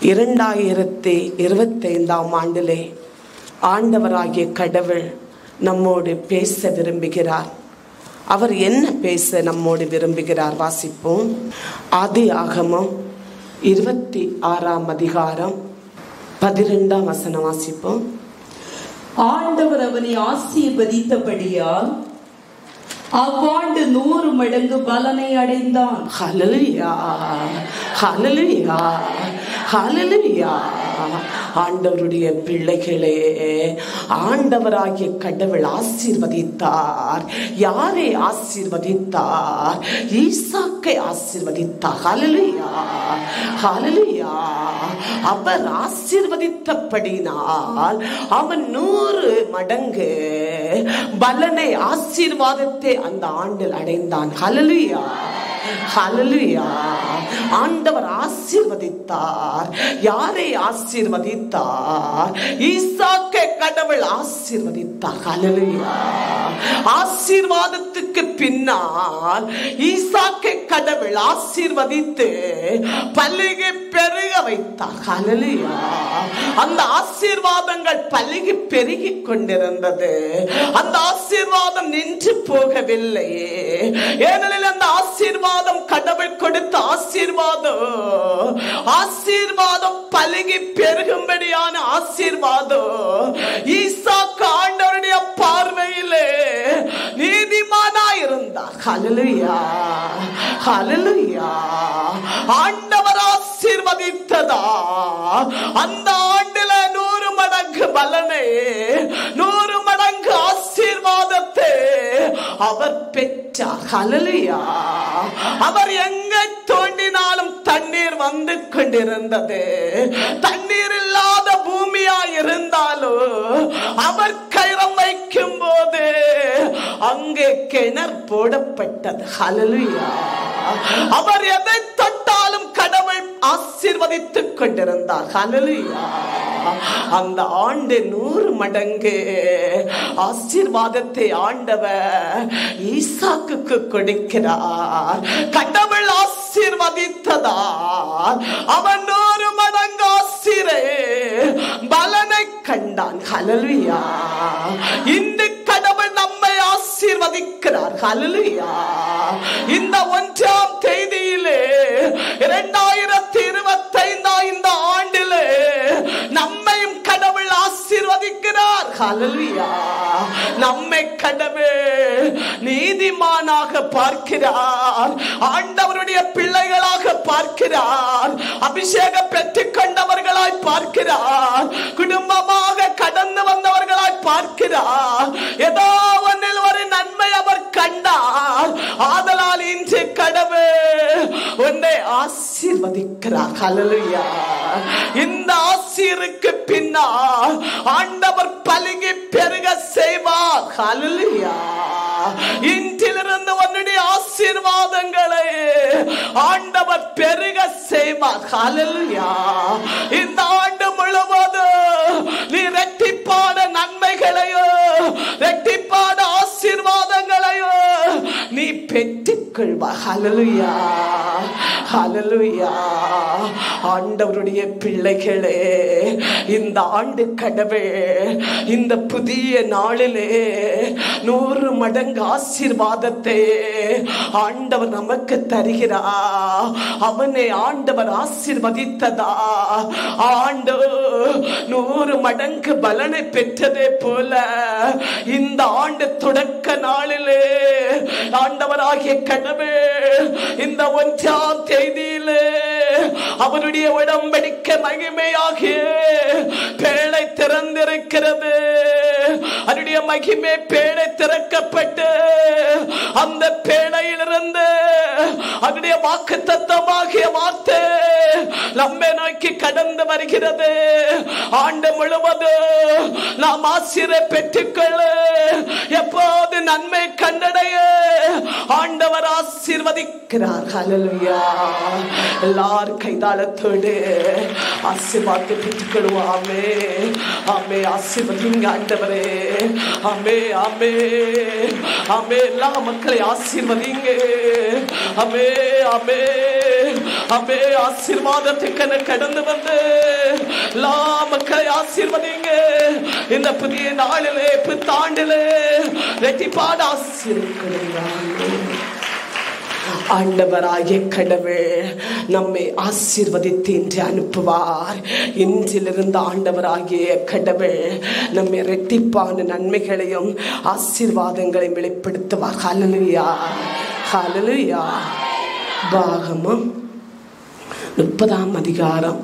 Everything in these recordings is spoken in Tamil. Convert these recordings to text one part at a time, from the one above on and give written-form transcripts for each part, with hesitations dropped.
2025ஆம் ஆண்டிலே ஆண்டவராகிய கடவுள் நம்மோடு பேச விரும்புகிறார். அவர் என்ன பேச நம்மோடு விரும்புகிறார்? வாசிப்போம். ஆதியாகமம் 26ஆம் அதிகாரம் 12ஆம் வசனம் வாசிப்போம். ஆண்டவர் அவனை ஆசீர்வதித்தபடியால் அவ்வாண்டு 100 மடங்கு பலனை அடைந்தான். ஹல்லேலூயா, ஹல்லேலூயா, ஹல்லேலூயா. ஆண்டவருடைய பிள்ளைகளே, ஆண்டவராகிய கடவுள் ஆசீர்வதித்தார். யாரை ஆசீர்வதித்தார்? ஈசாக்கை ஆசீர்வதித்தார். ஹல்லேலூயா, ஹல்லேலூயா. அவர் ஆசீர்வதித்தபடினால் அவன் 100 மடங்கு பலனை, ஆசீர்வாதத்தை அந்த ஆண்டில் அடைந்தான். ஹல்லேலூயா, ஹல்லேலூயா. ஆண்டவர் ஆசீர்வதித்தார். யாரை ஆசீர்வதித்தார்? ஈசாக்கை கடவுள் ஆசீர்வதித்தார். ஹல்லேலூயா. ஆசீர்வாதத்துக்கு பின்னால் ஈசாக்கை கடவுள் ஆசீர்வதித்து பல்லுகி பெருக வைத்தார். ஹல்லேலூயா. அந்த ஆசீர்வாதங்கள் பல்லுகி பெருகி கொண்டிருந்தது. அந்த ஆசீர்வாதம் நின்று போகவில்லை. ஏனெனில் அந்த ஆசீர்வாதம் கடவுள் கொடுத்த ஆசீர்வாதம் பலுகி பெருகும்படியான ஆசீர்வாதம். ஈசாக்கு ஆண்டவருடைய பார்வையிலே நீதிமானாய் இருந்தார். ஹல்லேலூயா, ஹல்லேலூயா. ஆண்டவர் ஆசீர்வதித்ததா அந்த ஆண்டில 100 மடங்கு பலனை, 100 மடங்கு ஆசீர்வாதத்தை அவர் பெற்றார். ஹல்லேலூயா. அவர் எங்கே தோண்டினாலும் தண்ணீர் வந்து கொண்டிருந்தது. தண்ணீர் இல்லாத பூமியா இருந்தாலும் அவர் கயிறம் வைக்கும் போது அங்கே கிணறு போடப்பட்டது. ஹல்லேலூயா. அவர் எதை தொட்டாலும் கடவுள் ஆசீர்வதித்துக் கொண்டிருந்தார். ஹல்லேலூயா. அந்த ஆண்டு 100 மடங்கு ஆசீர்வாதத்தை ஆண்டவர் ஈசாக்குக்கு கொடுக்கிறார். கடவுள் ஆசீர்வதித்ததால் அவன் 100 மடங்கு ஆசீரை பலனை கண்டான். ஹல்லேலூயா. இந்த கடவுள் நம்மை ஆசீர்வதிக்கிறார். ஹல்லேலூயா. இந்த 1ஆம் தேதியிலே 2025 இந்த ஆண்டிலே நம்மையும் கடவுள் ஆசீர்வதிக்கிறார். ஹல்லேலூயா. நம்மை கடவுள் நீதிமானாக பார்க்கிறார். ஆண்டவருடைய பிள்ளைகளாக பார்க்கிறார். அபிஷேகம் பெற்றுக் கொண்டவர்களாய் பார்க்கிறார். குடும்பமாக கடந்து வந்தவர்களாய் பார்க்கிறார். ஏதோ ஒன்றில் ஒரு நன்மை அவர் கண்டார். ஆதலால் இன்று கடவுள் உன்னை ஆசீர்வதிக்கிறார். ஹல்லேலூயா. இந்த ஆசீருக்கு பின்னால் ஆண்டவர் பலுகி பெருக செய்வார். ஹல்லேலூயா. இன்றிலிருந்து உன்னுடைய ஆசீர்வாதங்களை ஆண்டவர் பெருக செய்வார். ஹல்லேலூயா. இந்த ஆண்டு முழுவதும் நீ இரட்டிப்பான நன்மைகளையோ, இரட்டிப்பான ஆசீர்வாதங்களையோ நீ பெற்றுக்கொள்வார். ஹல்லேலூயா, ஹல்லேலூயா. ஆண்டவருடைய பிள்ளைகளே, இந்த ஆண்டு கடவுள் இந்த புதிய நாளிலே 100 மடங்கு ஆசீர்வாதத்தை ஆண்டவர் நமக்கு தருகிறார். அவனை ஆண்டவர் ஆசீர்வதித்ததா ஆண்டு 100 மடங்கு பலனை பெற்றதே போல இந்த ஆண்டு தொடக்க நாளிலே ஆண்டவராகிய கடவுள் இந்த 1ஆம் தேதியிலே அவருடைய உடன்படிக்கை மகிமையாகிய பேழை திறந்திருக்கிறது. அவருடைய மகிமை பேழை திறக்கப்பட்டு அந்த பேழையிலிருந்து அவருடைய வாக்குத்தத்தமாகிய வார்த்தை நம்மை நோக்கி கடந்து வருகிறது. ஆண்டு முழுவதும் நாம் ஆசீர்வாதத்தை பெற்றுக்கொள்ள, எப்போது நன்மை கண்டடைய ஆண்டவர் ஆசீர்வதிக்கிறார். ஹல்லேலூயா. எல்லாரும் கைதாளத்தோடு ஆசீர்வாதத்தை பெற்றுக்கொள்வோம். ஆமே, ஆமே. ஆசீர்வதிங்க ஆண்டவரே. ஆமே, ஆமே, ஆமே. எல்லா மக்களை ஆசீர்வதிங்க. ஆமே, ஆமே. அமே ஆசீர்வாதத்துக்கு கடந்து வந்து எல்லா மக்களை ஆசீர்வதிங்க. இந்த புதிய நாளிலே புத்தாண்டிலே ரெட்டிப்பாடு ஆசீர்வதிங்க. ஆண்டவராகிய கடவுள் நம்மை ஆசீர்வதித்து இன்று அனுப்புவார். இன்றிலிருந்து ஆண்டவராகிய கடவுள் நம்மை இரட்டிப்பான நன்மைகளையும் ஆசீர்வாதங்களையும் வெளிப்படுத்துவார். ஹல்லேலூயா, ஹல்லேலூயா. பாகமம் 30ஆம் அதிகாரம்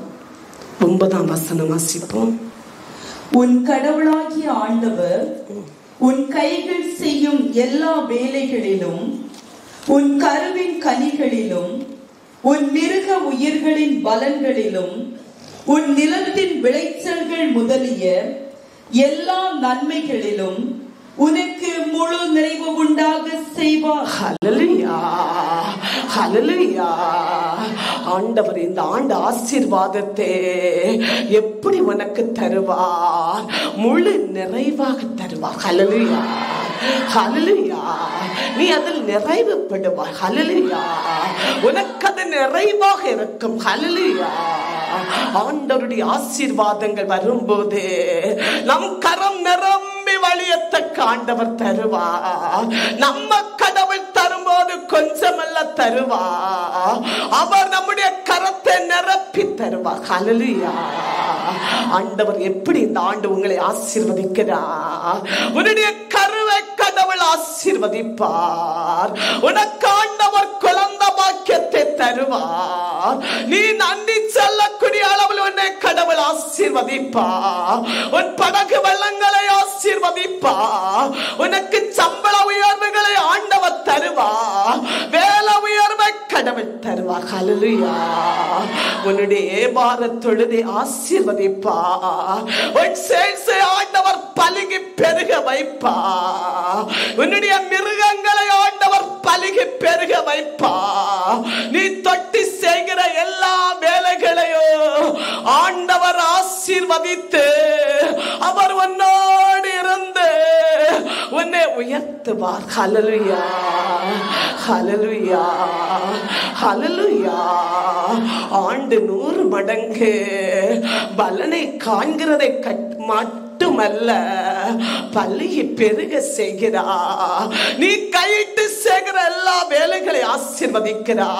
9ஆம் வசனம் வாசிப்போம். உன் கடவுளாகிய ஆண்டவர் உன் கைகள் செய்யும் எல்லா வேலைகளிலும், உன் கருவின் கனிகளிலும், உன் மிருக உயிர்களின் பலன்களிலும், உன் நிலத்தின் விளைச்சல்கள் முதலிய எல்லா நன்மைகளிலும் உனக்கு முழு நிறைவு உண்டாக செய்வார். ஹல்லேலூயா, ஹல்லேலூயா. ஆண்டவர் இந்த ஆண்டு ஆசீர்வாதத்தை எப்படி உனக்கு தருவார்? முழு நிறைவாக தருவார். ஹல்லேலூயா, ஹல்லேலூயா. நீ அதில் நிறைவுப்படுவாய். ஹல்லேலூயா. உனக்கு அது நிறைவாக இருக்கும். ஹல்லேலூயா. ஆண்டவருடைய ஆசீர்வாதங்கள் வரும்போது நம் கரம் நிரம்பி வழியத்தக்க ஆண்டவர் தருவார். நம்ம கடவுள் தரும்போது கொஞ்சமல்ல தருவார். அவர் நம்முடைய கரத்தை நிரப்பி தருவார். ஹல்லேலூயா. ஆண்டவர் எப்படி இந்த ஆண்டு உங்களை ஆசீர்வதிக்கிறார்? உன்னுடைய கருவை கடவுள் ஆசீர்வதிப்பார். உனக்கு ஆண்டவர் குழந்தை பாக்கியத்தை தருவார். நீ நன்றி சொல்லக்கூடிய அளவில் உன்னை கடவுள் ஆசீர்வதிப்பார். உன் படகு வெள்ளங்களை ஆசீர்வதிப்பார். உனக்கு சம்பள உயர்வுகளை ஆண்டவர் தருவார். வேலை உயர்வை கடவுள் தருவார். ஹல்லேலூயா. உன்னுடைய ஏபார தொழுதை ஆசீர்வதிப்பார். உன் சேல்ஸை ஆண்டவர் பலுகி பெருக வைப்பார். உன்னுடைய மிருகங்களை ஆண்டவர் பலுகி பெருக வைப்பார். நீ தொட்டி செய்கிற எல்லா வேலைகளையும் ஆண்டவர் ஆசீர்வதித்து அவர் உன்னோடு இருந்து உன்னை உயர்த்துவார். ஹல்லேலூயா, ஹல்லேலூயா, ஹல்லேலூயா. ஆண்டு 100 மடங்கு பலனை காண்கிறதை மட்டுமல்ல, பள்ளியை பெருக செய்கிறா. நீ கையிட்டு செய்கிற எல்லா வேலைகளை ஆசீர்வதிக்கிறா.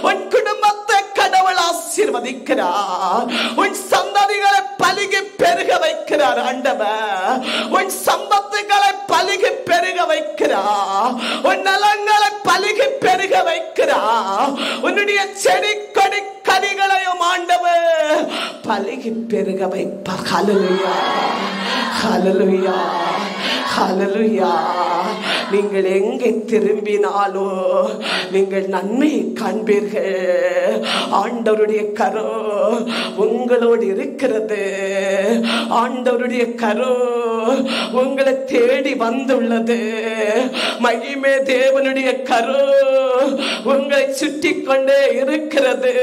உன் குடும்பத்தை கடவுள் ஆசீர்வதிக்கிறார். உன் சந்ததிகளை பலுகி பெருக வைக்கிறார் ஆண்டவர். உன் சம்பத்துகளை பலுகி பெருக வைக்கிறார். உன் நலங்களை பலுகி பெருக வைக்கிறார். உன்னுடைய செடி கொடி கனிகளையும் ஆண்டவர் பலுகி பெருக வைப்பார். ஹல்லேலூயா, ஹல்லேலூயா, ஹல்லேலூயா. நீங்கள் எங்கே திரும்பினாலோ நீங்கள் நன்மையை காண்பீர்கள். ஆண்டவருடைய கரம் உங்களோடு இருக்கிறது. ஆண்டவருடைய கரம் உங்களை தேடி வந்துள்ளது. மகிமே தேவனுடைய கரம் உங்களை சுற்றி கொண்டே இருக்கிறது.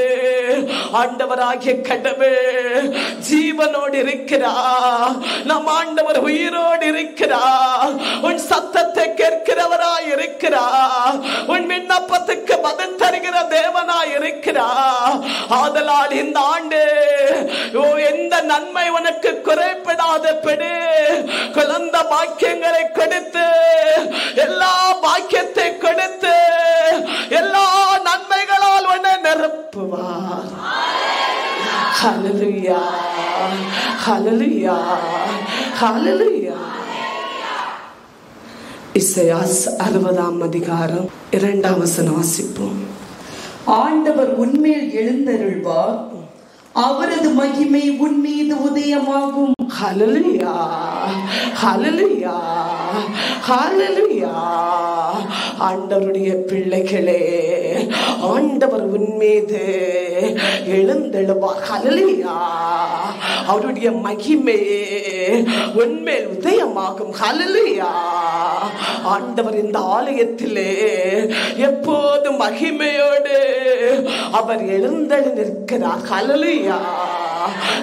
ஆண்டவராகிய கடவுள் ஜீவனோடு இருக்கிறார். நம் ஆண்டவர் உயிரோடு இருக்கிறார். உன் சத்தத்தை கேட்கிறவராய் இருக்கிறார். உன் விண்ணப்பத்துக்கு பதில் தருகிற தேவனாய் இருக்கிறார். ஆதலால் இந்த ஆண்டு எந்த நன்மை உனக்கு குறைபடாதபடி குழந்தை பாக்கியங்களை கொடுத்து, எல்லா பாக்கியத்தை கொடுத்து, எல்லா நன்மைகளால் உன்னை நிரப்புவார். ஹல்லேலூயா, ஹல்லேலூயா, ஹல்லேலூயா. இசையா 60ஆம் அதிகாரம் 2ஆம் வசனம் வாசிப்போம். ஆண்டவர் உன்மேல் எழுந்தருள்வார். அவரது மகிமை உன் மீது உதயமாகும். ஹல்லேலூயா, ஹல்லேலூயா, ஹல்லேலூயா. ஆண்டவருடைய பிள்ளைகளே, ஆண்டவர் உன் மீது எழுந்தெழுவார். ஹல்லேலூயா. அவருடைய மகிமை உன்மேல் உதயமாகும். ஹல்லேலூயா. ஆண்டவர் இந்த ஆலயத்திலே எப்போது மகிமையோடு அவர் எழுந்தெழு நிற்கிறார். ஹல்லேலூயா.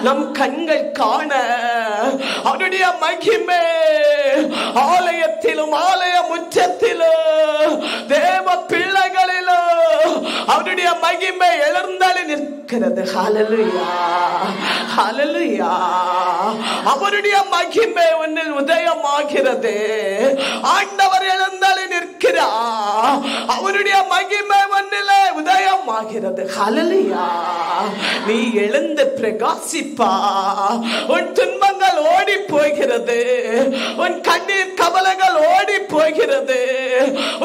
நம் கண்கள் காண அவருடைய மகிமை ஆலயத்திலும் ஆலய முற்றத்திலும் தேவ பிள்ளைகளில் நாளிலும் அவருடைய மகிமை எழுந்தாலே நிற்கிறது. ஹல்லேலூயா, ஹல்லேலூயா. அவருடைய மகிமை உன்னில் உதயமாகிறது. ஆண்டவர் எழுந்தாலே நிற்கிறார். அவருடைய மகிமை உன்னிலே உதயமாகிறது. ஹல்லேலூயா. நீ எழுந்து பிரகாசிப்பா. உன் துன்பங்கள் ஓடி போகிறது. உன் கண்ணீர் கவலைகள் ஓடி போகிறது.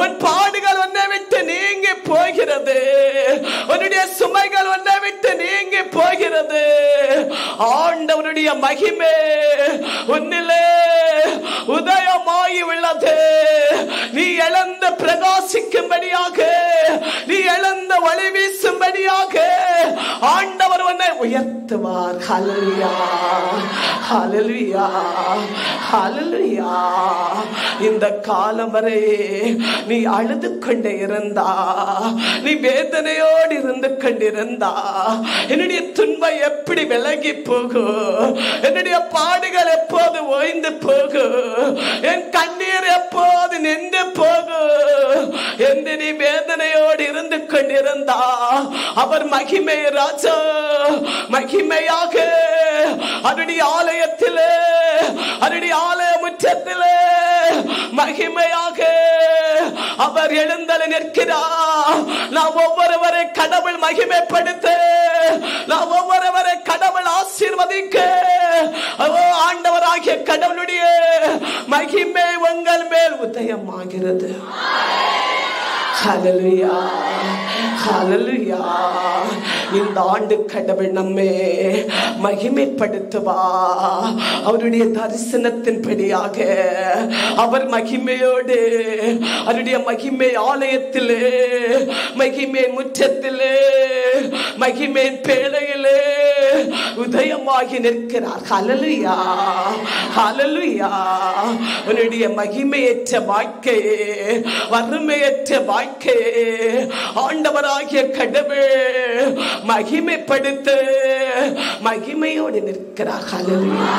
உன் பாடுகள் உன்னை விட்டு நீங்கி போகிறது. உன்னுடைய சுமைகள் உன்னை விட்டு நீங்கி போகிறது. ஆண்டவருடைய மகிமை உன்னிலே உதயமாகி உள்ளது. நீ எழுந்து பிரகாசிக்கும்படியாக, நீ எழுந்து ஒளி வீசும்படியாக ஆண்டவர் உன்னை உயர்த்துவார். ஹல்லேலூயா, ஹல்லேலூயா, ஹல்லேலூயா. இந்த காலம் வரை நீ அழுது கொண்டே இருந்தா, நீ வேதனையோடு இருந்து கொண்டிருந்தா, என்னுடைய துன்பம் எப்படி விலகி போகும், என்னுடைய பாடுகள் எப்போது ஓய்ந்து போகும், என் கண்ணீர் எப்போது நின்று போகும் என்று நீ வேதனையோடு இருந்து கொண்டிருந்தா, அவர் மகிமை ராஜா மகிமையாக அவருடைய ஆலயத்திலே, அவருடைய ஆலய முற்றத்திலே மகிமையாக அவர் எழுந்தல் நிற்கிறார். நாம் ஒவ்வொருவரை கடவுள் மகிமைப்படுத்த, நாம் ஒவ்வொருவரை கடவுள் ஆசீர்வதிக்க, ஆண்டவராகிய கடவுளுடைய மகிமை உங்கள் மேல் உதயமாகிறது. ஹல்லேலூயா, ஹல்லேலூயா. இந்த ஆண்டு கடவுள் நம்மை மகிமைப்படுத்துவா. அவருடைய தரிசனத்தின்படியாக அவர் மகிமையோடு அவருடைய மகிமை ஆலயத்திலே, மகிமை முற்றத்திலே, மகிமை பேழையிலே உதயமாகி நிற்கிறார். ஹல்லேலூயா, ஹல்லேலூயா. உன்னுடைய மகிமையற்ற வாழ்க்கை, வறுமையற்ற வாழ்க்கை ஆண்டவராகிய கடவுள் மகிமைப்படுத்த மகிமையோடு நிற்கிறார். ஹல்லேலூயா,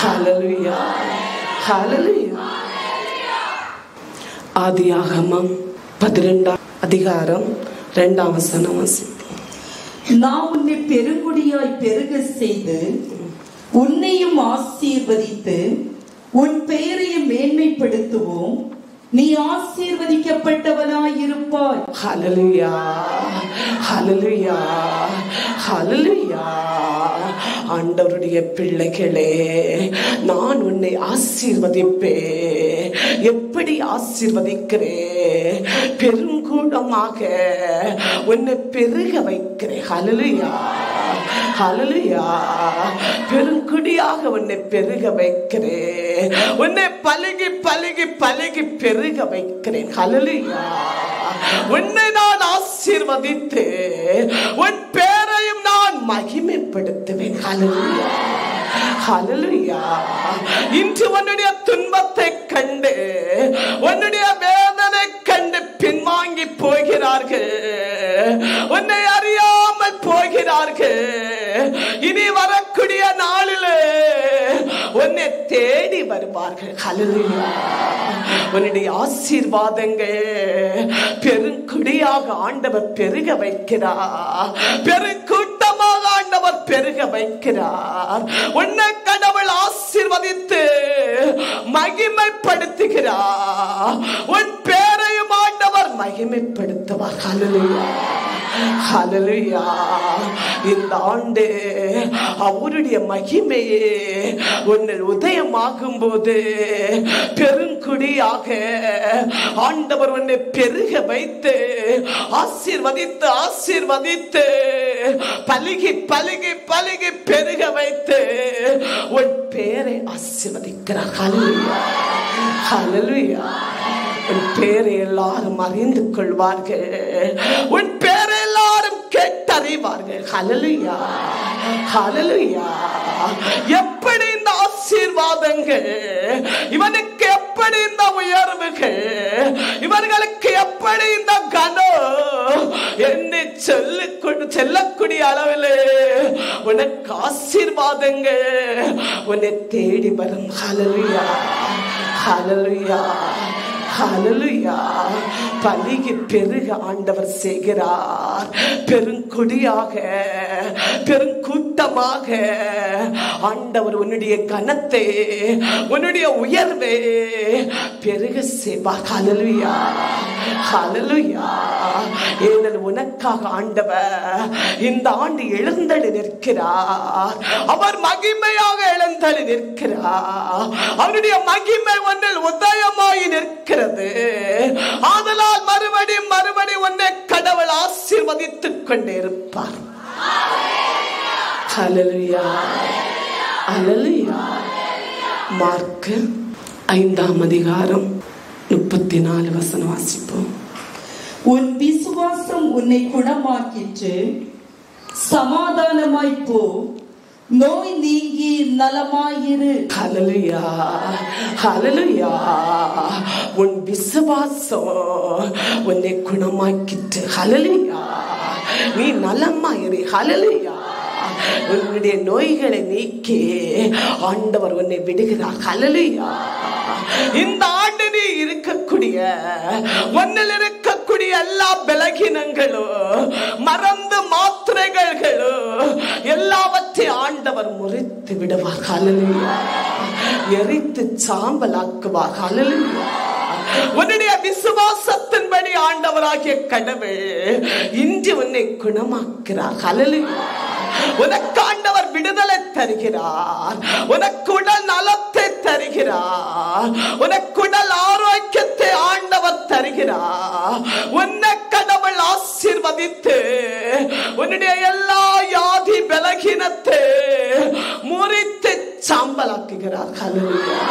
ஹல்லேலூயா, ஹல்லேலூயா. ஆதியாகமம் 12 அதிகாரம் 2 வசனம். நான் உன்னை பெருங்குடியாய் பெருக செய்து உன்னையும் ஆசீர்வதித்து உன் பெயரையும் மேன்மைப்படுத்துவோம். நீ ஆசீர்வதிக்கப்பட்டவனாயிருப்பாய். ஹல்லேலூயா, ஹல்லேலூயா, ஹல்லேலூயா. ஆண்டவருடைய பிள்ளைகளே, நான் உன்னை ஆசீர்வதிப்பேன். எப்படி ஆசீர்வதிக்கிறேன்? பெருங்கூடமாக உன்னை பெருக வைக்கிறேன். ஹல்லேலூயா, ஹல்லேலூயா. பெருங்குடியாக உன்னை பெருக வைக்கிறேன். உன்னை பலுகி பலுகி பலுகி பெருக வைக்கிறேன். ஹல்லேலூயா. உன்னை நான் ஆசீர்வதித்து உன் பேரையும் நான் மகிமைப்படுத்துவேன். ஹல்லேலூயா, ஹல்லேலூயா. இன்று உன்னுடைய துன்பத்தை கண்டு, உன்னுடைய வேதனை கண்டு பின்வாங்கி போகிறார்கள். உன்னை அறியாமல் போகிறார்கள். இனி வரக்கூடிய நாளிலே உன்னை தேடி வருவார்கள். ஹல்லேலூயா. உன்னுடைய ஆசீர்வாதங்கள் பெருங்குடியாக ஆண்டவர் பெருக வைக்கிறார். பெருங்கூட்டமாக ஆண்டவர் பெருக வைக்கிறார். உன்னை கடவுள் ஆசீர்வதித்து மகிமைப்படுத்துகிறார். உன் பேரையும் ஆண்டவர் மகிமைப்படுத்துவார். ஹல்லேலூயா, ஹல்லேலூயா. இந்த ஆண்டு அவருடைய மகிமையே உன்னில் உதயமாகும் போது பெருங்குடியாக ஆண்டவர் உன்னை பெருக வைத்து ஆசீர்வதித்து ஆசீர்வதித்து பலுகி பலுகி பலுகி பெருக வைத்து உன் பேரை ஆசீர்வதிக்கிறார். ஹல்லேலூயா, ஹல்லேலூயா. உன் பேரை எல்லாரும் அறிந்து கொள்வார்கள். உன் பேரை எல்லாரும் கேட்டறிவார்கள். ஹல்லேலூயா, ஹல்லேலூயா. எப்படி இந்த ஆசீர்வாதங்கள், இவனுக்கு எப்படி இந்த உயர்வுகள், இவர்களுக்கு எப்படி இந்த கனம் என்று சொல்லக்கூடிய அளவில் உனக்கு ஆசீர்வாதங்கள் உன்னை தேடி வரும். ஹல்லேலூயா, ஹல்லேலூயா, ஹல்லேலூயா. பலிக்கு பெருக ஆண்டவர் செய்கிறார். பெருங்கொடியாக பெருங்கூட்டமாக ஆண்டவர் உன்னுடைய கனத்தை உன்னுடைய உயர்வை பெருக செய்வார். ஹல்லேலூயா ஹல்லேலூயா. ஏனெனில் உனக்காக ஆண்டவர் இந்த ஆண்டு எழுந்தள்ளி நிற்கிறார். அவர் மகிமையாக எழுந்தள்ளி நிற்கிறார். அவருடைய மகிமை ஒன்றில் உதயமாய் நிற்கிறது. ஆதலால் மறுபடியும் உன்னை கடவுள் ஆசீர்வதித்துக் கொண்டே இருப்பார். ஹல்லேலூயா ஹல்லேலூயா. மார்க் 5ஆம் அதிகாரம் 34 வசனம் வாசிப்போம். உன் விசுவாசம் உன்னை குணமாக்கிற்று, சமாதானமாய் போ, நோய் நீங்கி நலமாயிரு. ஹல்லேலூயா ஹல்லேலூயா. உன் விசுவாசம் உன்னை குணமாக்கிற்று. ஹல்லேலூயா. நீ நலமாயிரு. ஹல்லேலூயா. உன்னுடைய நோய்களை நீக்கி ஆண்டவர் உன்னை விடுகிறார். ஹல்லேலூயா. இந்த ஆண்டு நீ இருக்கக்கூடிய ஒன்னில் இருக்கக்கூடிய எல்லா பலகீனங்களும் மறந்து மாத்திரைகளும் எல்லாவற்றையும் ஆண்டவர் முறித்து விடுவார். ஹல்லேலூயா. எரித்து சாம்பலாக்குவார். ஹல்லேலூயா. உன்னுடைய விசுவாசத்தின்படி ஆண்டவராகிய கடவுள் இன்று உன்னை குணமாக்கிறார். ஹல்லேலூயா. உனக்கு ஆண்டவர் விடுதலை தருகிறார். உனக்கு உடல் நலத்தை தருகிறார். உனக்கு உடல் ஆரோக்கியத்தை ஆண்டவர் தருகிறார். உன்னை கடவுள் ஆசீர்வதித்து உன்னுடைய எல்லா வியாதி பலகீனத்தை முறித்து சாம்பலாக்குகிறார். ஹல்லேலூயா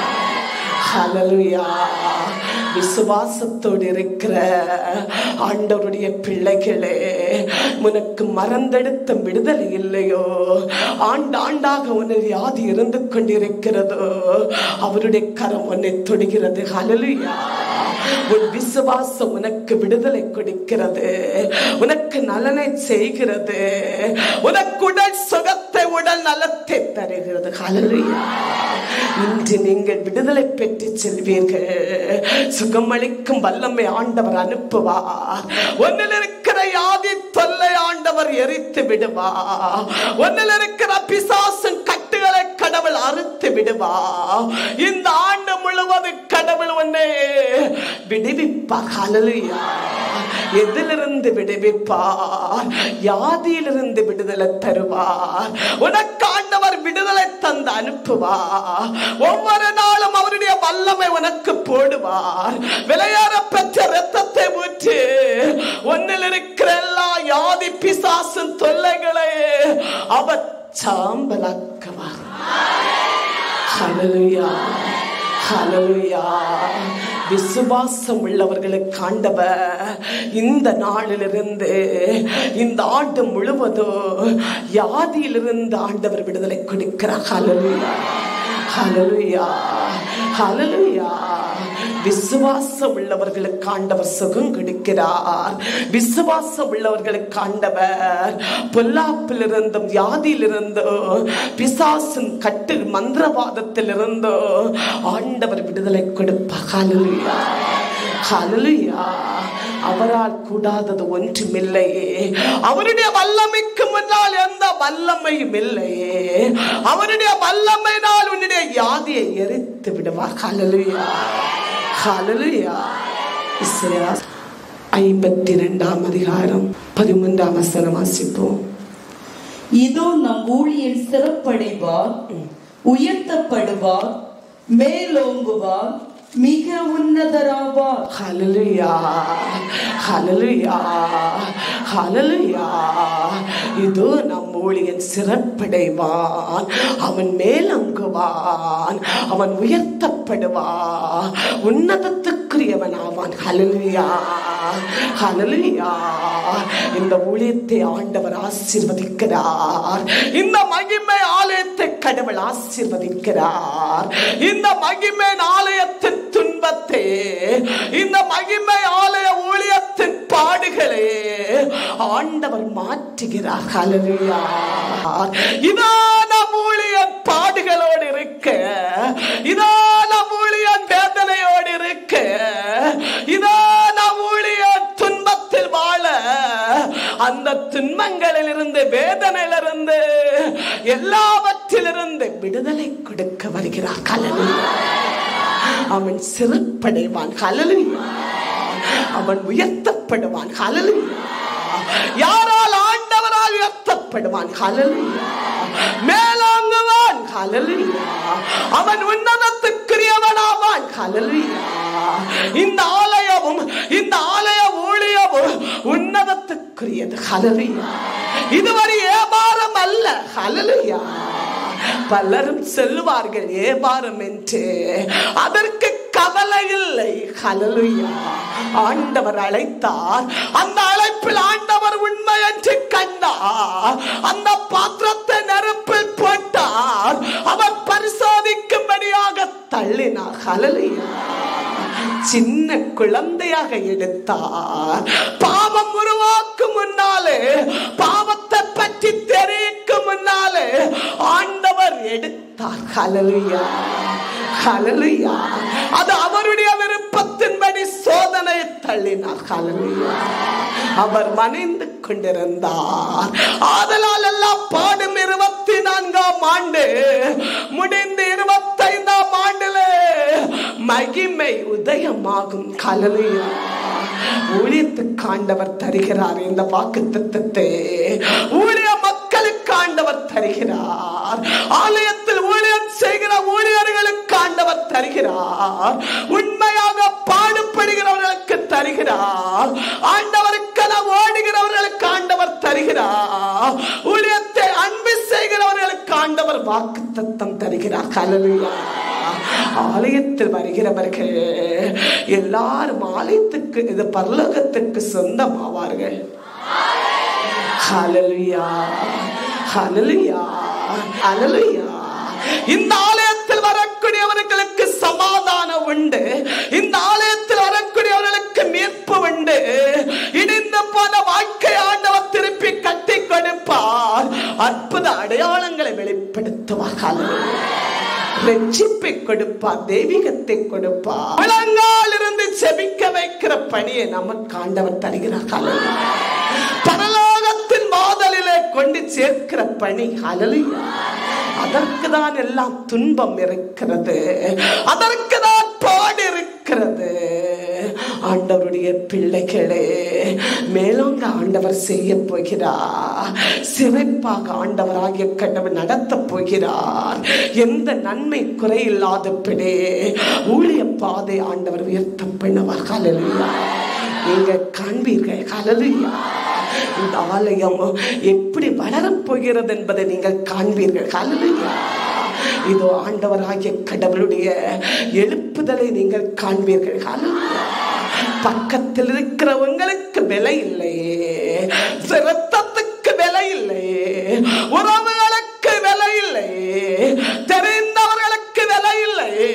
ஹல்லேலூயா. விசுவாசத்தோடு இருக்கிற ஆண்டவருடைய பிள்ளைகளே, உனக்கு மறந்தெடுத்த விடுதலை இல்லையோ, ஆண்டாண்டாக உன்னை வியாதி இருந்து கொண்டிருக்கிறதோ, அவருடைய கரம் உன்னை தொடுகிறது. ஹல்லேலூயா. உன் விசுவாசம் உனக்கு விடுதலை கொடுக்கிறது. உனக்கு நலனை செய்கிறது. உனக்கு உடல் சுகத்தை உடல் நலத்தை தருகிறது. ஹல்லேலூயா. இன்று நீங்கள் விடுதலை பெற்று செல்வீர்கள். சுகமளிக்கும் வல்லமை ஆண்டவர் அனுப்புவார். ஒன்னில் இருக்கிற யாதி தொல்லை ஆண்டவர் எரித்து விடுவார். ஒன்னில் இருக்கிற பிசாசின் கட்டுகளை கடவுள் அறுத்து விடுவார். இந்த ஆண்டு முழுவதும் கடவுள் உன்னை விடுவிப்பார். ஹல்லேலூயா. எதிலிருந்து விடுவிப்பார்? யாதியிலிருந்து விடுதலை தருவார். உனக்கு ஆண்டவர் விடுதலை தந்து அனுப்புவார். ஒவ்வொரு நாளும் அவருடைய வல்லமை உனக்கு போடுவார். விலையேற பெற்ற இரத்தத்தை ஊற்றி ஒன்னில் இருக்கிற எல்லா யாதி பிசாசின் தொல்லைகளை அவர் சாம்பலாக்குவார். ஹல்லேலூயா ஹல்லேலூயா. விசுவாசம் உள்ளவர்களுக்கு ஆண்டவர் இந்த நாளிலிருந்து இந்த ஆண்டு முழுவதும் வியாதியிலிருந்து ஆண்டவர் விடுதலை கொடுக்கிறார். ஹல்லேலூயா ஹல்லேலூயா ஹல்லேலூயா. விசுவாசம் உள்ளவர்களுக்கு ஆண்டவர் சுகம் கொடுக்கிறார். விசுவாசம் உள்ளவர்களுக்கு ஆண்டவர் பொல்லாப்பிலிருந்தும் வியாதியிலிருந்தும் பிசாசின் கட்டு மந்திரவாதத்திலிருந்தும் ஆண்டவர் விடுதலை கொடுப்பார். ஹல்லேலூயா ஹல்லேலூயா. அவரால் கூடாதது ஒன்றுமில்லையே. அவருடைய வல்லமைக்கு முன்னால் எந்த வல்லமையும் இல்லையே. அவருடைய வல்லமையினால் உன்னுடைய வியாதியை எரித்து விடுவார். ஹல்லேலூயா ஹல்லேலூயா. இசையா 52ஆம் அதிகாரம் 13ஆம் வசனம் வாசிப்போம். இதோ நம் ஊழியன் சிறப்படைவார், உயர்த்தப்படுவார், மேலோங்குவார், மிக உன்னதராவார். ஹல்லேலூயா ஹல்லேலூயா ஹல்லேலூயா. இதோ நம் ஊழியன் சிறப்படைவான், அவன் மேலங்குவான், அவன் உயர்த்தப்படுவான், உன்னதத்துக்குரியவன் ஆவான். ஹல்லேலூயா ஹல்லேலூயா. இந்த ஊழியத்தை ஆண்டவர் ஆசீர்வதிக்கிறார். இந்த மகிமை ஆலயத்தை கடவுள் ஆசீர்வதிக்கிறார். இந்த மகிமை ஆலயத்தின் துன்பத்தை, இந்த மகிமை ஆலய ஊழியத்தின் பாடுகளை ஆண்டவர் மாற்றுகிறார். ஹல்லேலூயா. இதான ஊழியன் பாடுகளோடு இருக்க, இதான ஊழியன் வேதனையோடு இருக்க, எல்லாவற்றிலிருந்து விடுதலை கொடுக்க வருகிறார். ஹல்லேலூயா. அவன் சிறப்படைவான். ஹல்லேலூயா. அவன் உயர்த்தப்படுவான். ஹல்லேலூயா. யாரால்? ஆண்டவரால் உயர்த்தப்படுவான். ஹல்லேலூயா. மேலாங்குவான். ஹல்லேலூயா. அவன் உன்னதத்துக்குரியவனாவான். ஹல்லேலூயா. இந்த ஆலயமும் இந்த ஆலய ஊழியமும் உன்னதத்துக்குரியது. ஹல்லேலூயா. இதுவரை ஏபாரம் அல்ல. ஹல்லேலூயா. பலரும் சொல்லுவார்கள் ஏபாரம் என்று, அதற்கு கவலை இல்லை. ஹல்லேலூயா. ஆண்டவர் அழைத்தார், அந்த அழைப்பில் ஆண்டவர் உண்மை என்று கண்டார், அந்த பாத்திரத்தை நெருப்பில் போட்டார், அவர் பரிசோதிக்கும்படியாக தள்ளினார். ஹல்லேலூயா. சின்ன குழந்தையாக எடுத்தார். பாவம் உருவாக்கும் முன்னாலே, பாவத்தை பற்றி தெரிவிக்கும் முன்னாலே ஆண்டவர் எடுத்தார். ஹல்லேலூயா. ஹல்லேலூயா. அது அவருடைய விருப்பத்தின்படி சோதனையை தள்ளினார். ஹல்லேலூயா. அவர் மனைந்து கொண்டிருந்தார். ஆதலால் எல்லாம் பாடும் 24ஆம் ஆண்டு முடிந்து 25ஆம் ஆண்டிலே மகிமை உதயமாகும். ஹல்லேலூயா. ஊழியத்துக்கு ஆண்டவர் தருகிறார் இந்த வாக்குத்தத்தத்தை. ஊழிய மக்களுக்கு ஆண்டவர் தருகிறார். ஆலயத்தில் ஊழியம் செய்கிற ஊழியர்களுக்கு ஆண்டவர் தருகிறார். உண்மையாக பாடுபடுகிறவர்களுக்கு தருகிறார். ஆண்டவருக்கு ஓடுகிறவர்களுக்கு ஆண்டவர் தருகிறார். ஊழியத்தை அன்பு செய்கிறவர்களுக்கு ஆண்டவர் வாக்குத்தத்தம் தருகிறார். ஹல்லேலூயா. ஆலயத்தில் வருகிறவர்கள் எல்லாரும் ஆலயத்துக்கு, இது பரலோகத்துக்கு சொந்தமாவார்கள். ஹல்லேலூயா. ஹல்லேலூயா. ஹல்லேலூயா. இந்த ஆலயத்தில் வரக்கூடியவர்களுக்கு சமாதானம் உண்டு. இந்த ஆலயத்தில் வரக்கூடியவர்களுக்கு மீட்பு உண்டு. இடிந்து போன வாழ்க்கை ஆண்டவர் திருப்பி கட்டி கொடுப்பார். அற்புத அடையாளங்களை வெளிப்படுத்துவார். ஹல்லேலூயா. ரட்சிப்பை கொடுப்பார். தெய்வீகத்தை கொடுப்பார். முழங்கால் இருந்து செபிக்க வைக்கிற பணியை நமக்கு ஆண்டவர் தருகிறார். ஹல்லேலூயா. பரலோகத்தின் வாதலிலே கொண்டு சேர்க்கிற பணி. ஹல்லேலூயா. அதற்கு தான் எல்லாம் துன்பம் இருக்கிறது, அதற்கு தான் பாடு இருக்கிறது. ஆண்டவருடைய பிள்ளைகளே, மேலோங்க ஆண்டவர் செய்ய போகிறார். சிறப்பாக ஆண்டவராகிய கடவுள் நடத்த போகிறார். எந்த நன்மை குறையில்லாதபடி ஊழிய பாதை ஆண்டவர் உயர்த்த பண்ணுவார். ஹல்லேலூயா. நீங்கள் காண்பீர்கள். ஹல்லேலூயா. இந்த ஆலயம் எப்படி வளரப்போகிறது என்பதை நீங்கள் காண்பீர்கள். ஹல்லேலூயா. இதோ ஆண்டவராகிய கடவுளுடைய எழுப்புதலை நீங்கள் காண்பீர்கள். ஹல்லேலூயா. பக்கத்தில் இருக்கிற உங்களுக்கு விலை இல்லையே, ரத்தத்துக்கு விலை இல்லையே, உறவுகளுக்கு விலை இல்லையே, தெரிந்தவர்களுக்கு விலை இல்லையே,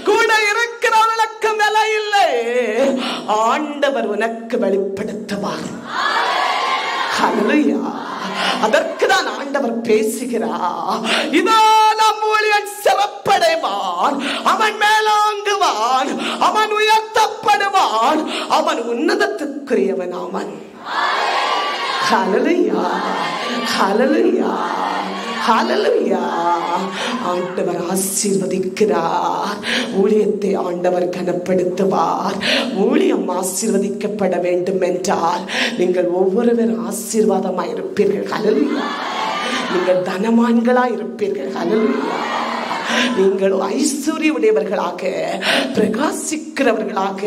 கூட இருக்கிறவர்களுக்கு விலை இல்லையே. ஆண்டவர் உனக்கு வெளிப்படுத்துவார். ஹல்லேலூயா. அதற்கு தான் ஆண்டவர் பேசுகிறார். இதோ நம் ஊழியன் சிறப்படைவான், அவன் மேலாங்குவான், அவன் உயர்த்தப்படுவான், அவன் உன்னதத்துக்குரியவன். அவன். ஹல்லேலூயா. ஹல்லேலூயா. ஹல்லேலூயா. ஆண்டவர் ஆசீர்வதிக்கிறார். ஊழியத்தை ஆண்டவர் கனப்படுத்துவார். ஊழியம் ஆசீர்வதிக்கப்பட வேண்டும் என்றால் நீங்கள் ஒவ்வொருவரும் ஆசீர்வாதமாய் இருப்பீர்கள். ஹல்லேலூயா. நீங்கள் தனவான்களாய் இருப்பீர்கள். ஹல்லேலூயா. நீங்கள் ஐஸ்வர்ய உடையவர்களாக, பிரகாசிக்கிறவர்களாக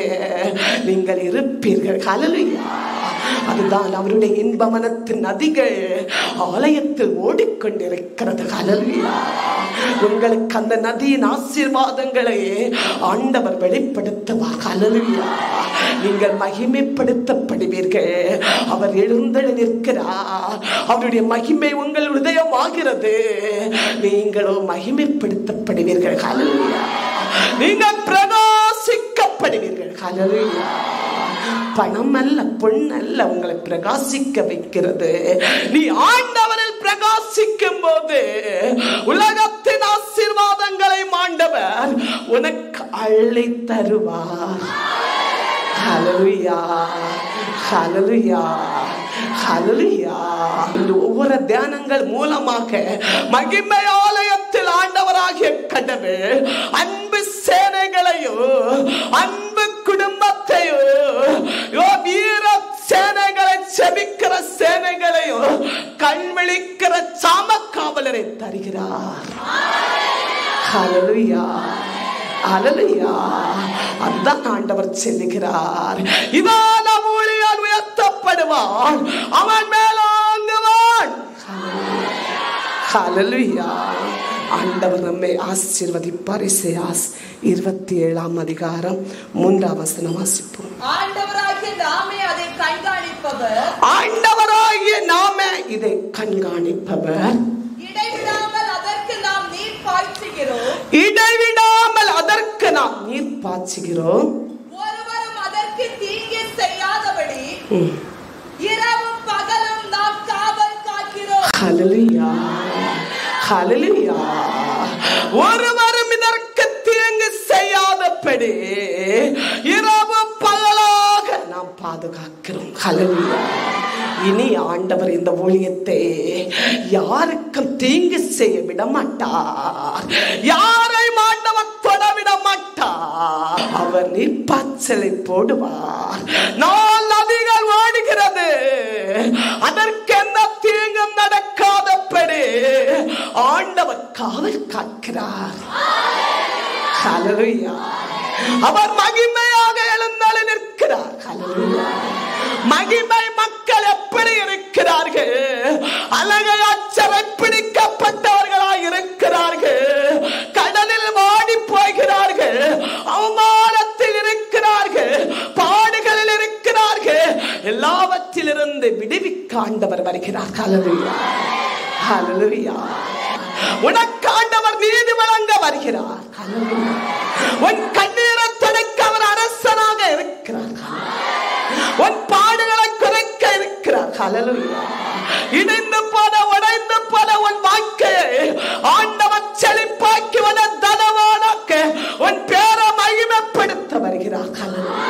நீங்கள் இருப்பீர்கள். ஹல்லேலூயா. அதுதான் அவருடைய இன்பமனத்தின் நதிகள் ஆலயத்தில் ஓடிக்கொண்டிருக்கிறது. ஹல்லேலூயா. உங்களுக்கு அந்த நதியின் ஆசீர்வாதங்களை ஆண்டவர் வெளிப்படுத்துவார். ஹல்லேலூயா. நீங்கள் மகிமைப்படுத்தப்படுவீர்கள். அவர் எழுந்தெழ நிற்கிறார். அவருடைய மகிமை உங்கள் உதயமாகிறது. நீங்களோ மகிமைப்படுத்தப்படுவீர்கள். ஹல்லேலூயா. நீங்கள் பிரகாசிக்கப்படுவீர்கள். ஹல்லேலூயா. பணம் அல்ல, பொன் அல்ல உங்களை பிரகாசிக்க வைக்கிறது. நீ ஆண்டவரில் பிரகாசிக்கும் போது உலகத்தின் ஆசீர்வாதங்களை ஆண்டவர் உனக்கு அள்ளி தருவார். ஹல்லேலூயா. ஹல்லேலூயா. ஹல்லேலூயா. ஒவ்வொரு தியானங்கள் மூலமாக மகிமை ஆலயத்தில் ஆண்டவராகிய கடவுள் அன்பு சேனைகளையோ அன்பு குடும்பத்தையோ வீர சேனைகளை செபிக்கிற சேனைகளையோ கண்விழிக்கிற சாமக்காவலரை தருகிறார். ஹல்லேலூயா, ஹல்லேலூயா. அதான் ஆண்டவர் சொல்லுகிறார், இவன் ஊழியன் உயர்த்தப்படுவான், அவன் மேலோங்குவான். ஹல்லேலூயா. ஆண்டவர் நம்மை ஆசீர்வதிப்பார். இசையாஸ் 27 அதிகாரம் 3 வசனம் வாசிப்போம். ஆண்டவராகிய நாமே அதை கண்காணிப்பவர், ஆண்டவராகிய நாமே இதை கண்காணிப்பவர், இடைவிடாமல் அதற்கு நாம் நீர் பாய்ச்சுகிறோம், இடைவிடாமல் அதற்கு நாம் நீர் பாய்ச்சுகிறோம், ஒருவரும் அதற்கு தீங்கு செய்யாதபடி இரவும் பகலும் நாம் காவல் காக்கிறோம். ஹல்லேலூயா, ஹல்லேலூயா. ஒருவரும் இதற்கு தீங்கு செய்யாதபடி இரவு பகலாக நாம் பாதுகாக்கிறோம். ஹல்லேலூயா. இனி ஆண்டவர் இந்த ஊழியத்தை யாருக்கும் தீங்கு செய்ய விட மாட்டார், யாரை ஆண்டவர் தொட விட மாட்டார். அவர் நீர்ப்பாய்ச்சலை போடுவார். நாள் நதிகள் ஓடுகிறது, அதற்கு எந்த தீங்கும் நடக்காதபடி ஆண்டவர் காவல் காக்கிறார். ஹல்லேலூயா. அவர் மகிமையாக எழுந்தால் நிற்கிறார். ஹல்லேலூயா. மகிமை மக்கள் எப்படி இருக்கிறார்கள்? அழகையா சிறை பிடிக்கப்பட்டவர்களாய் இருக்கிறார்கள், கடலில் வாடி போகிறார்கள், அவமானத்தில் இருக்கிறார்கள், பாடுகளில் இருக்கிறார்கள். எல்லாவற்றிலிருந்து விடுவிக்க ஆண்டவர் வருகிறார். ஹல்லேலூயா, ஹல்லேலூயா. உனக்கு ஆண்டவர் நீதி வழங்க வருகிறார். ஹல்லேலூயா. உன் கண்ணீரை துடைக்க அவர் அரசனாக இருக்கிறார். உன் பாடுகளை குறைக்க இருக்கிறார். ஹல்லேலூயா. இணைந்து போன உடைந்து போன உன் வாழ்க்கையை ஆண்டவர் செழிப்பாக்கி உன் தனவானாக்க உன் பேரை மகிமைப்படுத்த வருகிறார். ஹல்லேலூயா.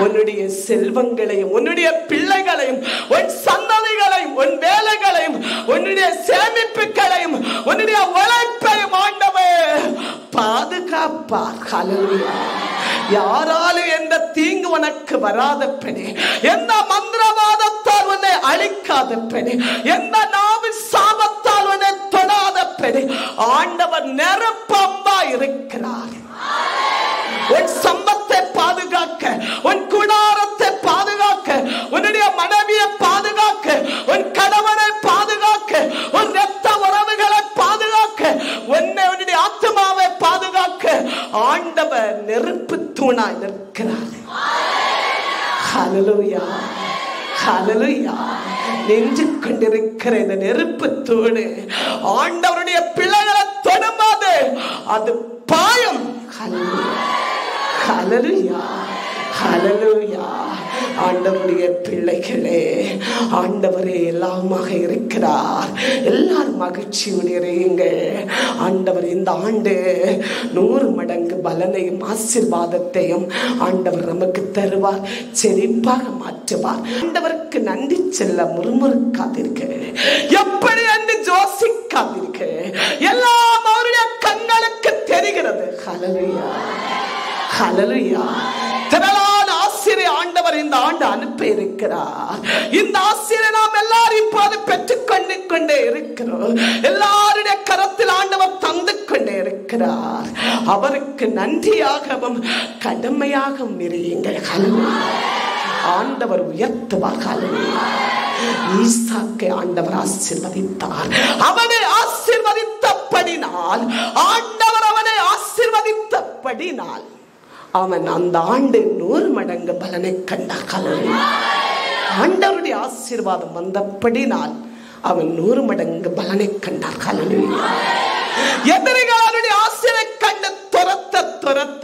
உன்னுடைய செல்வங்களையும் உன்னுடைய பிள்ளைகளையும் உன் சந்ததிகளையும் உன் வேலைகளையும் உன்னுடைய சேமிப்புகளையும் உன்னுடைய உழைப்பையும் ஆண்டவர் பாதுகாப்பார். ஹல்லேலூயா. யாராலும் எந்த தீங்கு உனக்கு வராதபடி, எந்த மந்திரவாதத்தால் உன்னை அழிக்காதபடி, எந்த நாவின் சாபத்தால் உன்னை தொடாதபடி ஆண்டவர் நெருப்பம்பா இருக்கிறார். உன் சம்பத்தை பாதுகாக்க, உன் குடாரத்தை பாதுகாக்க, உன்னுடைய மனைவியை பாதுகாக்க, உன் கணவனை பாதுகாக்க, உன் ரத்த உறவுகளை பாதுகாக்க, உன்னுடைய ஆத்மாவை பாதுகாக்க ஆண்டவர் நெருப்பு தூணாய் நிற்கிறார். ஹல்லேலூயா, ஹல்லேலூயா. நெஞ்சு கொண்டிருக்கிற இந்த நெருப்பு தூணு ஆண்டவருடைய பிள்ளைகளை தொடும்போது அது பாயம். ஹல்லேலூயா, ஹல்லேலூயா, ஹல்லேலூயா. ஆண்டவருடைய பிள்ளைகளே, ஆண்டவரே எல்லாமாக இருக்கிறார். எல்லாரும் மகிழ்ச்சியோடு இருங்கள். ஆண்டவர் இந்த ஆண்டு 100 மடங்கு பலனையும் ஆசீர்வாதத்தையும் ஆண்டவர் நமக்கு தருவார், செழிப்பாக மாற்றுவார். ஆண்டவருக்கு நன்றி சொல்ல முறுமுறுக்காதீர்கள், எப்படி என்று யோசிக்காதீர்கள். எல்லாம் அவருடைய கண்களுக்கு தெரிகிறது. ஹல்லேலூயா, ஹல்லேலூயா. திரளான ஆசிரியர் ஆண்டவர் இந்த ஆண்டு அனுப்ப இருக்கிறார். இந்த ஆசிரியர் நாம் எல்லாரும் இப்போது பெற்றுக் கொண்டே இருக்கிறோம். எல்லாருடைய கரத்தில் ஆண்டவர் தந்து கொண்டே இருக்கிறார். அவருக்கு நன்றியாகவும் கடமையாகவும் இருங்கள். ஆண்டவர் உயர்த்துவார். ஈசாக்கை ஆண்டவர் ஆசீர்வதித்தார். அவனை ஆசீர்வதித்தபடினால், ஆண்டவர் அவனை ஆசீர்வதித்தபடினால் அவன் அந்த ஆண்டு 100 மடங்கு பலனை கண்டார். ஆண்டவருடைய ஆசீர்வாதம் வந்தபடினால் அவன் 100 மடங்கு பலனை கண்டார். எதிரிகளுடைய ஆசீர்வாதத்தை கண்டு துரத்த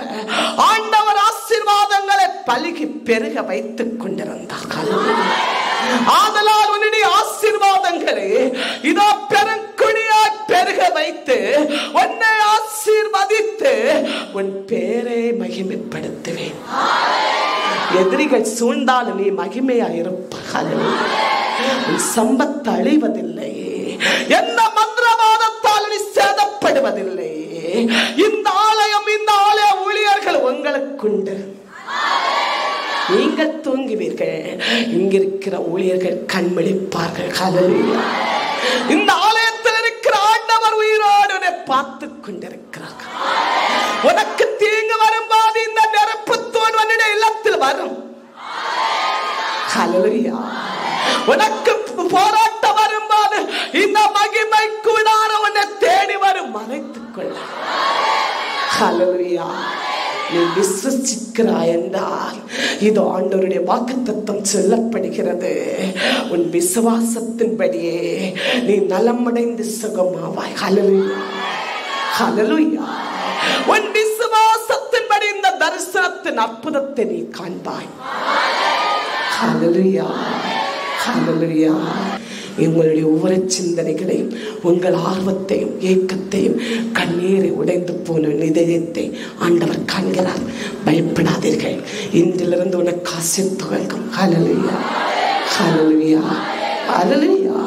ஆண்டவர் ஆசீர்வாதங்களை பலுகி பெருக வைத்துக் கொண்டிருந்தார். ஆதலால் உன்னுடைய ஆசீர்வாதங்களை இதோ பெருங்குடியாய் பெருக வைத்து உன்னை ஆசீர்வதித்து உன் பேரை மகிமைப்படுத்துவேன். எதிரிகள் சூழ்ந்தாலும் நீ மகிமையா இருப்பாய். உன் சம்பத்து அழிவதில்லை. எந்த மந்திரவாதத்தால் நீ சேதப்படுவதில்லை. இந்த ஆலயம், இந்த ஆலய ஊழியர்கள் உங்களுக்குண்டு. நீங்கள் தூங்குவீர்கள், இங்கிருக்கிற ஊழியர்கள் கண்மொழிப்பார்கள். ஹல்லேலூயா. இந்த ஆலயத்தில் இருக்கிற ஆண்டவர் உயிரோடு பார்த்துக் கொண்டிருக்கிறார். உனக்கு தீங்கு வரும்போது இந்த நெருப்பு தூண் உன்னுடைய இல்லத்தில் வரும். ஹல்லேலூயா. உனக்கு போராட்டம் வரும்போது இந்த மகிமை கூடார உன்னை தேடி வரும். மறைத்துக் கொள்ள. ஹல்லேலூயா. நீ விசுவாசிக்கிறாய் என்றால் இது ஆண்டவருடைய வாக்குத்தத்தம் சொல்லப்படுகிறது. உன் விசுவாசத்தின்படியே நீ நலமடைந்து சுகமாவாய். ஹல்லேலூயா. ஹல்லேலூயா. உன் விசுவாசத்தின்படி இந்த தரிசனத்தின் அற்புதத்தை நீ காண்பாய். ஹல்லேலூயா. ஹல்லேலூயா. உங்களுடைய ஒவ்வொரு சிந்தனைகளையும், உங்கள் ஆர்வத்தையும், ஏக்கத்தையும், கண்ணீரை உடைந்து போன இதயத்தை ஆண்டவர் காண்கிறார். பயப்படாதீர்கள். இன்றிலிருந்து உனக்கு ஆசை துவங்கும். ஹல்லேலூயா. ஹல்லேலூயா. ஹல்லேலூயா.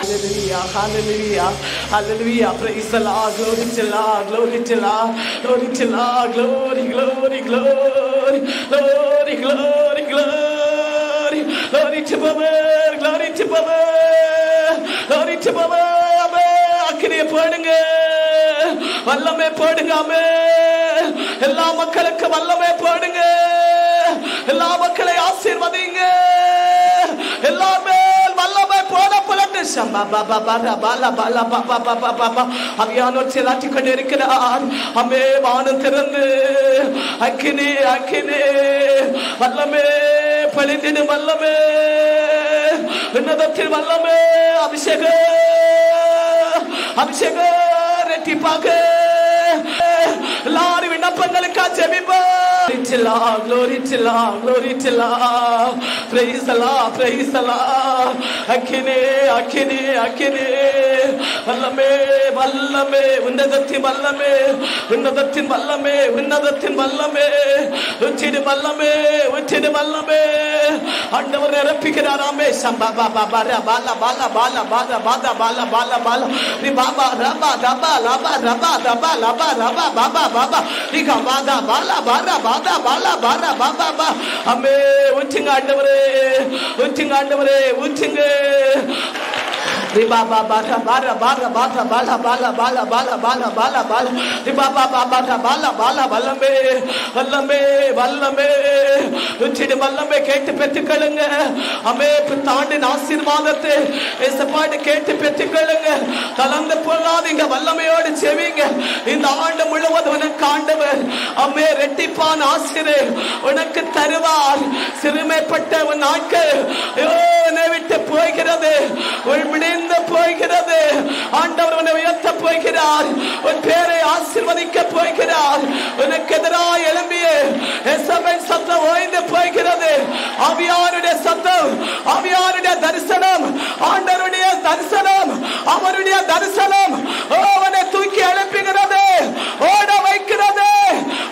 Hallelujah, hallelujah, hallelujah. Praise the Lord. Glory to Lord, glory to Lord, glory to Lord, glory, glory, glory, glory, glory, glory, glory to Baba, glory to Baba, glory to Baba. அக்கினியை போடுங்க, வல்லமை போடுங்க. எல்லா மக்களுக்கு வல்லமை போடுங்க. எல்லா மக்களை ஆசீர்வதிங்க. எல்லாமே வல்லமை போடப்படட்டும். அவியானோர் செலாட்டிக் கொண்டிருக்கிறார். அம்மே வானம் திறந்து அக்கினி அக்கினி வல்லமே பழிந்திடும். வல்லமே உன்னதத்தில் வல்லமே அபிஷேக அபிஷேக ரெட்டிப்பாக எல்லாரும் விண்ணப்பங்களுக்கா ஜெபிப்போம். Glory to Lord, glory to Lord. Praise the Lord, praise the Lord. Akine, akine, akine. வல்லமே வல்லமே உன்னதத்தின் வல்லமே உன்னதத்தின் வல்லமே உன்னதத்தின் வல்லமே உச்சிடு வல்லமே உச்சிடு வல்லமே ஆண்டவர் நிரப்பிக்கிறாராமே. சம்பா பாபா பாலா பாலா பாலா பாலா பாலா பாலா பாலா பாலா பாலா நீ பாபா ரபா ரபா ரபா ரபா ரபா ரபா ரபா பாபா பாபா நீ கபாதா பாலா பாலா பாலா பாலா பாலா பாபா பா அம்மே உச்சிங்க ஆண்டவரே உச்சிங்க ஆண்டவரே உச்சிங்க Riba baba bala bala bala bala bala bala bala bala bala bala riba baba bala bala bala vallame vallame vallame உச்சிடு வல்லமை கேட்டு பெற்றுக்கொள்ளுங்க. அமே தாண்டின் ஆசீர்வாதத்தை ஏசப்பாடு கேட்டு பெற்றுக்கொள்ளுங்க. கலந்து போகாதீங்க, வல்லமையோடு செவிங்க. இந்த ஆண்டு முழுவதும் உனக்கு ஆண்டவர் அம்மே ரெட்டிப்பான ஆசீர் உனக்கு தருவார். சிறுமைப்பட்ட உன் நாட்கள் உன்னை விட்டு போகிறது, முடிந்து போகிறது. ஆண்டவர் உன்னை உயர்த்த போகிறார். உன் பேரை ஆசீர்வதிக்க போகிறார். உனக்கு எதிராக எழும்பிய எசபேல் சத்தம் ஓய்ந்து போகிறது. ஆவியாருடைய சத்தம், ஆவியாருடைய தரிசனம், ஆண்டவருடைய தரிசனம், அவருடைய தரிசனம் அவனை தூக்கி எழுப்புகிறது, ஓட வைக்கிறது.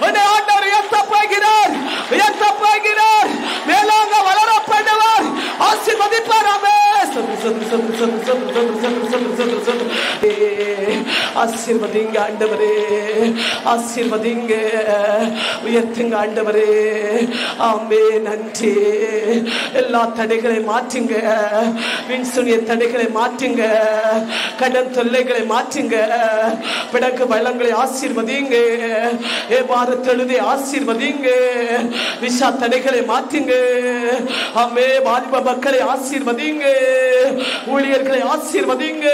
உன்னை ஆண்டவர் உயர்த்த போகிறார், உயர்த்த போகிறார். மேலாக வளரப்படுவார், ஆசீர்வதிப்பார். ஆசீர்வதிங்க ஆண்டவரே, ஆசீர்வதிங்க, உயர்த்துங்க ஆண்டவரே. ஆமே நன்றி. எல்லா தடைகளை மாற்றுங்க, விண்சுனிய தடைகளை மாற்றுங்க, கடன் தொல்லைகளை மாற்றுங்க, பிடக்கு வளங்களை ஆசீர்வதிங்க, ஏபாரத்தெழுதை ஆசீர்வதிங்க, விஷா தடைகளை மாற்றுங்க. ஆமே வாலிப மக்களை ஆசீர்வதிங்க, ஊழியர்களை ஆசீர்வதிங்க,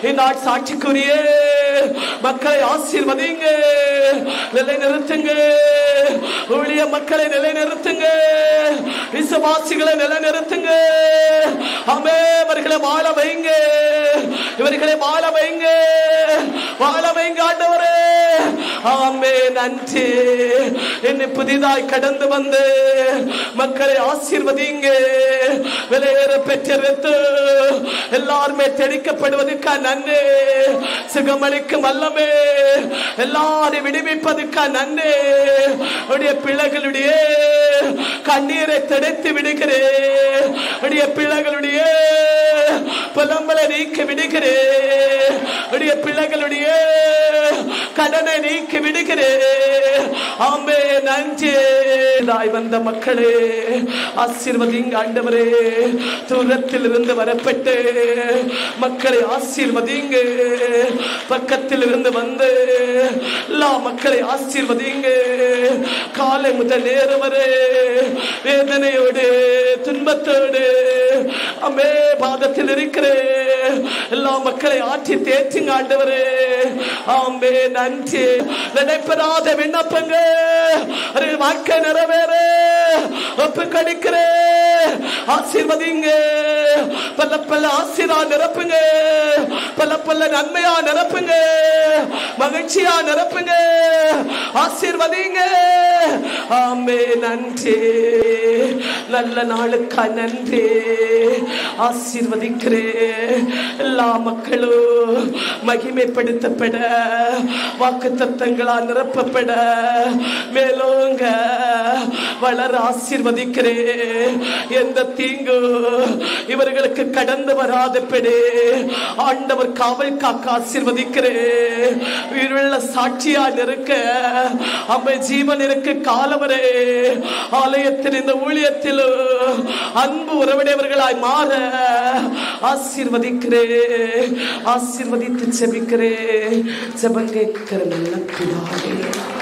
இந்நாள் சாட்சிக்குரிய மக்களை ஆசீர்வதிங்க, நிலைநிறுத்துங்க, ஊழிய மக்களை நிலைநிறுத்துங்க, விசுவாசிகளை நிலைநிறுத்துங்க. ஆமே இவர்களை வாழ வைங்க, இவர்களை வாழ வைங்க, வாழ வைங்க ஆண்டவரே. ஆமே நன்றி. என்னை புதிதாய் கடந்து வந்து மக்களை ஆசீர்வதிங்க. விலையேற பெற்றெடுத்து எல்லாருமே தெளிக்கப்படுவதற்கா நன்றி. சுகமளிக்கும் வல்லமே எல்லாரையும் விடுவிப்பதற்கா நன்றி. உடைய பிள்ளைகளுடைய கண்ணீரை துடைத்து விடுகிறேன். உடைய பிள்ளைகளுடைய புலம்பலை நீக்கி விடுகிறேன். உடைய பிள்ளைகளுடைய கடனை நீக்கி விடுகிறேன். ஆமே நன்றி. வந்த மக்களே ஆசீர்வதிங்க ஆண்டவரே. தூரத்தில் இருந்து வரப்பட்டு மக்களை ஆசீர்வதிங்க. பக்கத்தில் இருந்து வந்து எல்லா மக்களை ஆசீர்வதிங்க. காலை முதல் நேரம் வரை வேதனையோடு துன்பத்தோடு அமே பாதத்தில் இருக்கிற எல்லா மக்களை ஆற்றி தேற்றுங்க ஆண்டவரே. ஆமே நன்றி. நடைபெறாத விண்ணப்பங்க வாழ்க்கை நிறைவேற ஒப்பு கணிக்கிறேன். ஆசீர்வதிங்க. பல பல ஆசீர்வா நிரப்புங்க. பல பல நன்மையா நிரப்புங்க. மகிழ்ச்சியா நிரப்புங்க. ஆசீர்வதிங்க. ஆமே நன்றி. நல்ல நாளுக்கா நன்றி. ஆசீர்வதிக்கிறேன். எல்லா மக்களும் மகிமைப்படுத்தப்பட வாக்குத்தத்தங்களால் நிரப்பப்பட மேலோங்க வளர ஆசீர்வதிக்கிறேன். எந்த தீங்கு இவர்களுக்கு கடந்து வராதபடி ஆண்டவர் காவல் காக்க ஆசீர்வதிக்கிறேன். உயிருள்ள சாட்சியா இருக்க அம்மை ஜீவன் இருக்க காலவரே ஆலயத்தில் இந்த ஊழியத்தில் அன்பு உறவுடையவர்களாய் மாற ஆசீர்வதிக்கிறேன். ஆசீர்வதித்து ஜெபிக்கிறேன். ஜெபம் கேட்கிற நல்ல பிதாவே.